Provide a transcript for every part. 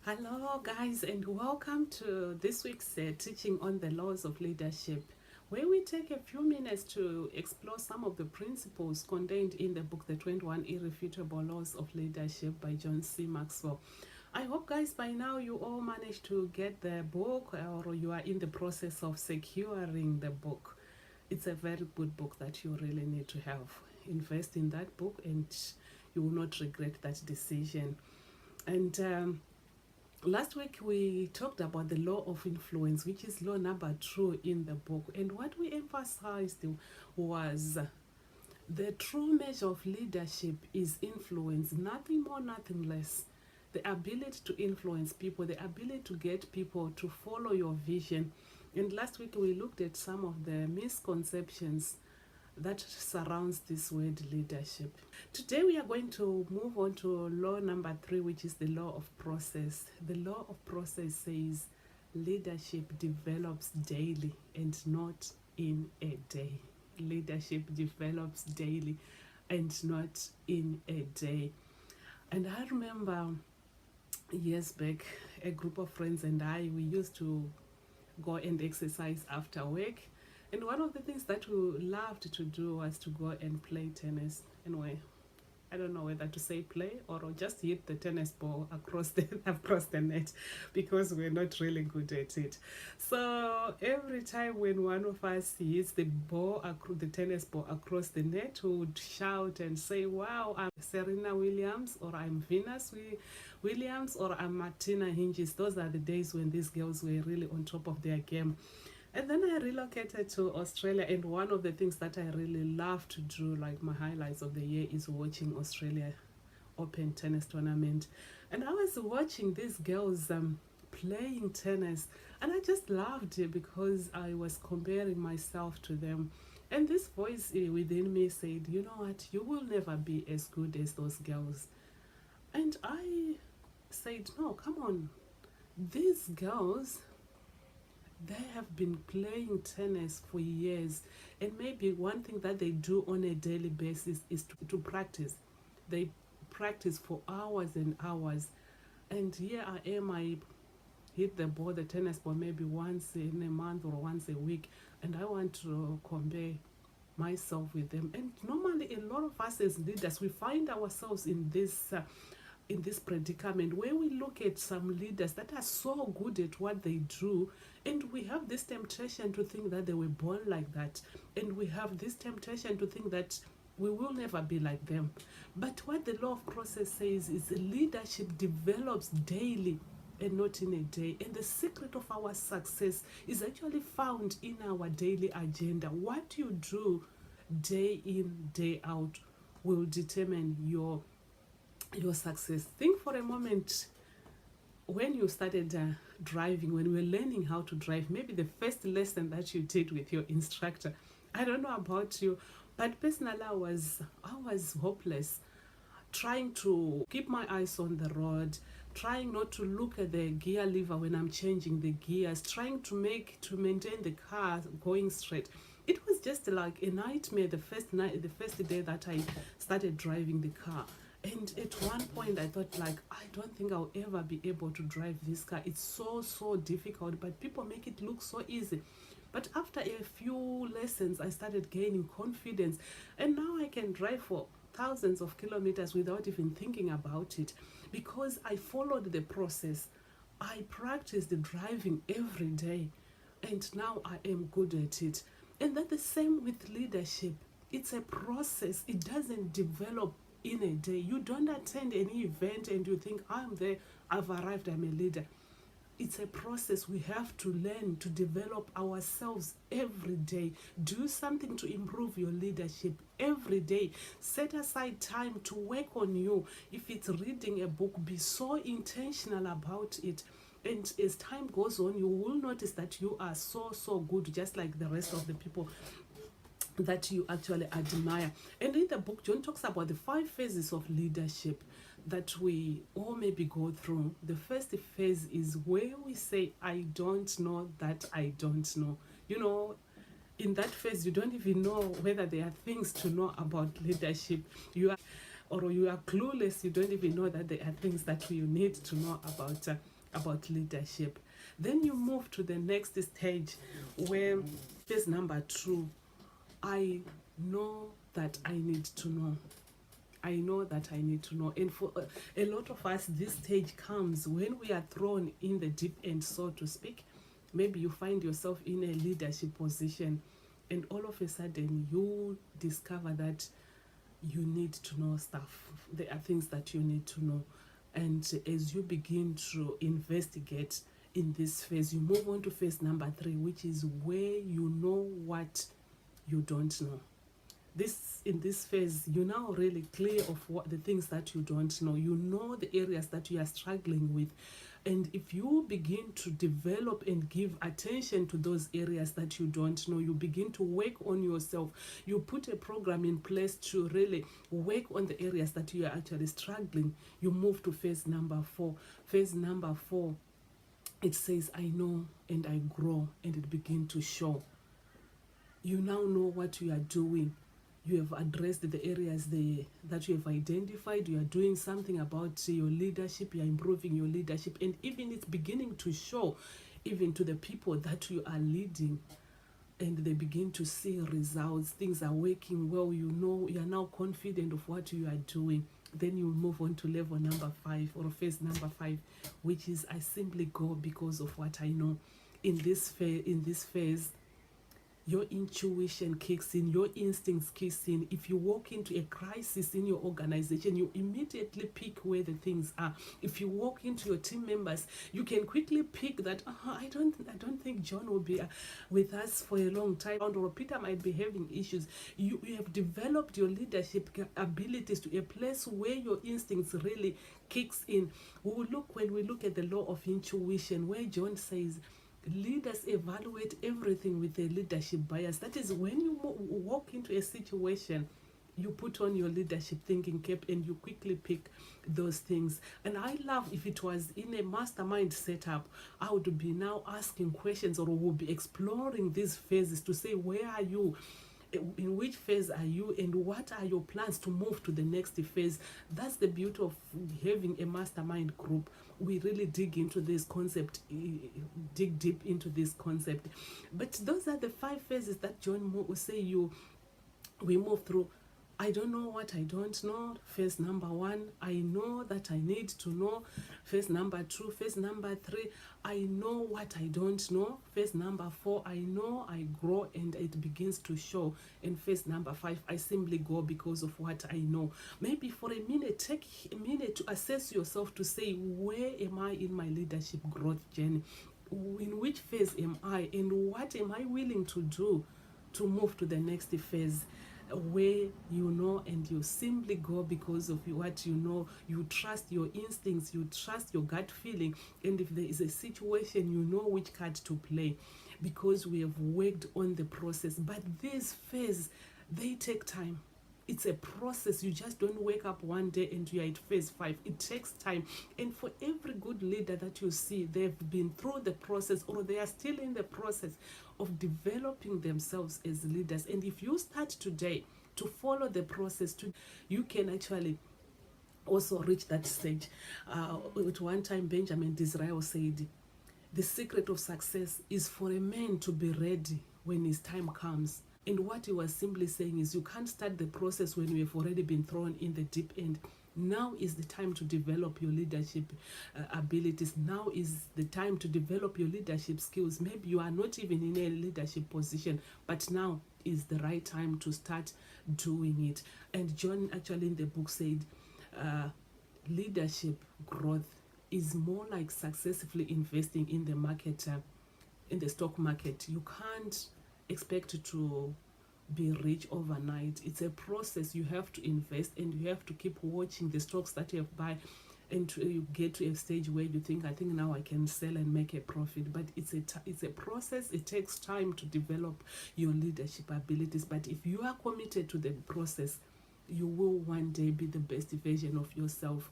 Hello, guys, and welcome to this week's teaching on the laws of leadership, where we take a few minutes to explore some of the principles contained in the book, The 21 Irrefutable Laws of Leadership by John C. Maxwell. I hope, guys, by now you all managed to get the book or you are in the process of securing the book. It's a very good book that you really need to have. Invest in that book and you will not regret that decision. And last week we talked about the law of influence, which is law number 2 in the book. And what we emphasized was the true measure of leadership is influence, nothing more, nothing less. The ability to influence people, the ability to get people to follow your vision. And last week we looked at some of the misconceptions that surrounds this word leadership. Today we are going to move on to law number 3, which is the law of process. The law of process says leadership develops daily and not in a day. Leadership develops daily and not in a day. And I remember years back, a group of friends and we used to go and exercise after work. And one of the things that we loved to do was to go and play tennis. Anyway, I don't know whether to say play or just hit the tennis ball across the net, because we're not really good at it. So every time when one of us hits the tennis ball across the net, we would shout and say, "Wow, I'm Serena Williams," or "I'm Venus Williams," or "I'm Martina Hingis." Those are the days when these girls were really on top of their game. And then I relocated to Australia, and one of the things that I really love to do, like my highlights of the year, is watching Australia Open tennis tournament. And I was watching these girls playing tennis, and I just loved it because I was comparing myself to them. And this voice within me said, "You know what, you will never be as good as those girls." And I said, "No, come on, these girls, they have been playing tennis for years, and maybe one thing that they do on a daily basis is to practice. They practice for hours and hours, and here I am, I hit the tennis ball maybe once in a month or once a week, and I want to compare myself with them." And normally a lot of us as leaders, we find ourselves in this predicament where we look at some leaders that are so good at what they do, and we have this temptation to think that they were born like that, and we have this temptation to think that we will never be like them. But what the law of process says is leadership develops daily and not in a day. And the secret of our success is actually found in our daily agenda. What you do day in, day out will determine your success. Think for a moment, when you started driving, when you were learning how to drive, maybe the first lesson that you did with your instructor. I don't know about you, but personally I was hopeless, trying to keep my eyes on the road, trying not to look at the gear lever when I'm changing the gears, trying to maintain the car going straight. It was just like a nightmare the first day that I started driving the car. And at one point I thought, like, I don't think I'll ever be able to drive this car. It's so difficult, but people make it look so easy. But after a few lessons, I started gaining confidence, and now I can drive for thousands of kilometers without even thinking about it, because I followed the process. I practiced the driving every day, and now I am good at it. And that's the same with leadership. It's a process. It doesn't develop in a day. You don't attend any event and you think, "I'm there, I've arrived, I'm a leader." It's a process. We have to learn to develop ourselves every day. Do something to improve your leadership every day. Set aside time to work on you. If it's reading a book, be so intentional about it. And as time goes on, you will notice that you are so good, just like the rest of the people that you actually admire. And in the book, John talks about the 5 phases of leadership that we all maybe go through. The first phase is where we say, "I don't know that I don't know." You know, in that phase, you don't even know whether there are things to know about leadership. You are clueless. You don't even know that there are things that you need to know about about leadership. Then you move to the next stage where phase number 2, I know that I need to know. I know that I need to know. And for a lot of us, this stage comes when we are thrown in the deep end, so to speak. Maybe you find yourself in a leadership position, and all of a sudden you discover that you need to know stuff. There are things that you need to know. And as you begin to investigate in this phase, you move on to phase number 3, which is where you know what you don't know. In this phase, you're now really clear of what the things that you don't know. You know the areas that you are struggling with. And if you begin to develop and give attention to those areas that you don't know, you begin to work on yourself. You put a program in place to really work on the areas that you are actually struggling. You move to phase number 4. Phase number 4, it says, I know and I grow, and it begins to show. You now know what you are doing. You have addressed the areas that you have identified. You are doing something about your leadership. You are improving your leadership. And even it's beginning to show even to the people that you are leading. And they begin to see results. Things are working well. You know, you are now confident of what you are doing. Then you move on to level number 5, or phase number 5, which is I simply go because of what I know. In this phase, your intuition kicks in, your instincts kicks in. If you walk into a crisis in your organization, you immediately pick where the things are. If you walk into your team members, you can quickly pick that I don't think John will be with us for a long time, or Peter might be having issues. You have developed your leadership abilities to a place where your instincts really kicks in. When we look at the law of intuition, where John says, leaders evaluate everything with a leadership bias. That is, when you walk into a situation, you put on your leadership thinking cap and you quickly pick those things. And I love, if it was in a mastermind setup, I would be now asking questions, or would be exploring these phases to say, where are you? In which phase are you, and what are your plans to move to the next phase? That's the beauty of having a mastermind group. We really dig into this concept, dig deep into this concept. But those are the 5 phases that John will say we move through. I don't know what I don't know. Phase number 1, I know that I need to know. Phase number 2, phase number 3, I know what I don't know. Phase number 4, I know, I grow, and it begins to show. And phase number 5, I simply go because of what I know. Maybe for a minute, take a minute to assess yourself, to say, where am I in my leadership growth journey? In which phase am I, and what am I willing to do to move to the next phase? Where you know, and you simply go because of what you know. You trust your instincts, you trust your gut feeling, and if there is a situation, you know which card to play, because we have worked on the process. But these phases, they take time. It's a process. You just don't wake up one day and you're at phase 5. It takes time. And for every good leader that you see, they've been through the process, or they are still in the process of developing themselves as leaders. And if you start today to follow the process, you can actually also reach that stage. At one time, Benjamin Disraeli said, the secret of success is for a man to be ready when his time comes. And what he was simply saying is, you can't start the process when you have already been thrown in the deep end. Now is the time to develop your leadership abilities. Now is the time to develop your leadership skills. Maybe you are not even in a leadership position, but now is the right time to start doing it. And John actually in the book said, leadership growth is more like successfully investing in the market, in the stock market. You can't expect to be rich overnight. It's a process. You have to invest, and you have to keep watching the stocks that you have buy, and you get to a stage where you think, I think now I can sell and make a profit. But it's a process. It takes time to develop your leadership abilities. But if you are committed to the process, you will one day be the best version of yourself.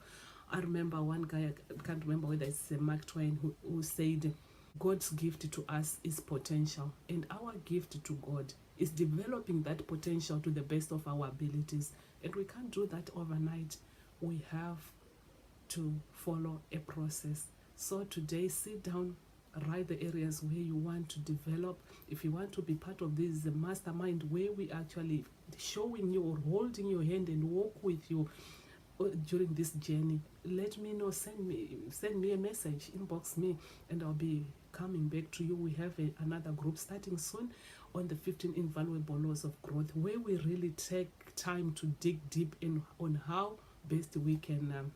I remember one guy, I can't remember whether it's Mark Twain, who said, God's gift to us is potential, and our gift to God is developing that potential to the best of our abilities. And we can't do that overnight. We have to follow a process. So today, sit down, write the areas where you want to develop. If you want to be part of this mastermind where we actually showing you or holding your hand and walk with you during this journey, let me know. Send me a message, inbox me, and I'll be coming back to you. We have another group starting soon on the 15 invaluable laws of growth, where we really take time to dig deep in on how best we can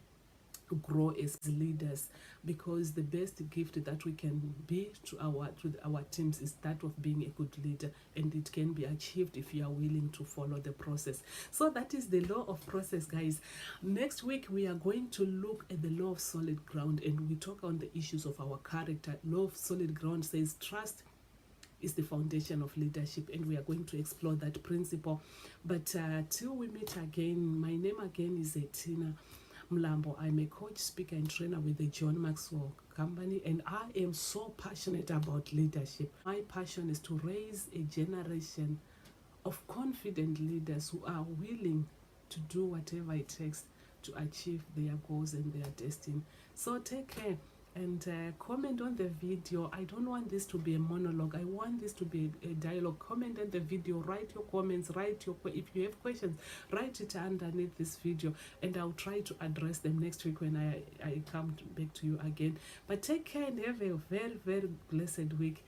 grow as leaders, because the best gift that we can be to our teams is that of being a good leader, and it can be achieved if you are willing to follow the process. So that is the law of process, guys. Next week we are going to look at the law of solid ground, and we talk on the issues of our character. Law of solid ground says trust is the foundation of leadership, and we are going to explore that principle. But till we meet again, my name again is Tina Mlambo. I'm a coach, speaker, and trainer with the John Maxwell Company, and I am so passionate about leadership. My passion is to raise a generation of confident leaders who are willing to do whatever it takes to achieve their goals and their destiny. So take care, and comment on the video. I don't want this to be a monologue. I want this to be a dialogue. Comment on the video, write your comments, if you have questions, write it underneath this video, and I'll try to address them next week when I come back to you again. But take care and have a very, very blessed week.